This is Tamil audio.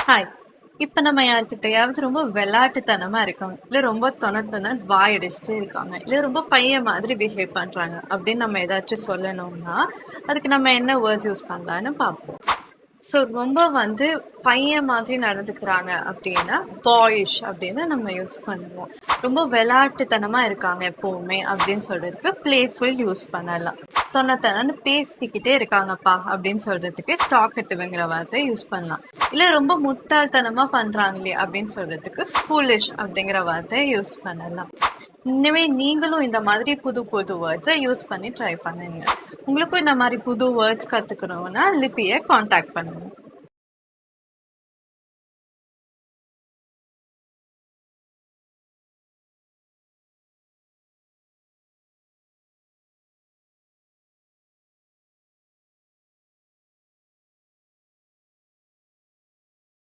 ஹாய். இப்ப நம்ம யார்கிட்டயாவது ரொம்ப விளையாட்டுத்தனமா இருக்காங்க, இல்ல ரொம்ப தொண வாய் அடிச்சுட்டு இருக்காங்க, இல்ல ரொம்ப பையன் மாதிரி பிஹேவ் பண்றாங்க அப்படின்னு நம்ம ஏதாச்சும் சொல்லணும்னா, அதுக்கு நம்ம என்ன வேர்ட்ஸ் யூஸ் பண்ணலாம்னு பார்ப்போம். ஸோ ரொம்ப பையன் மாதிரி நடந்துக்கிறாங்க அப்படின்னா பாயிஷ் அப்படின்னு நம்ம யூஸ் பண்ணுவோம். ரொம்ப விளையாட்டுத்தனமா இருக்காங்க எப்பவுமே அப்படின்னு சொல்றதுக்கு பிளேஃபுல் யூஸ் பண்ணலாம். தொணத்தனன்னு பேசிக்கிட்டே இருக்காங்கப்பா அப்படின்னு சொல்றதுக்கு டாக்கட்டிவ்ங்கிற வார்த்தை யூஸ் பண்ணலாம். இல்ல ரொம்ப முட்டாள்தனமா பண்றாங்களே அப்படின்னு சொல்றதுக்கு ஃபூலிஷ் அப்படிங்கிற வார்த்தையை யூஸ் பண்ணலாம். இனிமே நீங்களும் இந்த மாதிரி புது புது வேர்ட்ஸை யூஸ் பண்ணி ட்ரை பண்ணுங்க. உங்களுக்கும் இந்த மாதிரி புது வேர்ட்ஸ் கத்துக்கணும்னா லிபியை காண்டாக்ட் பண்ணுங்க.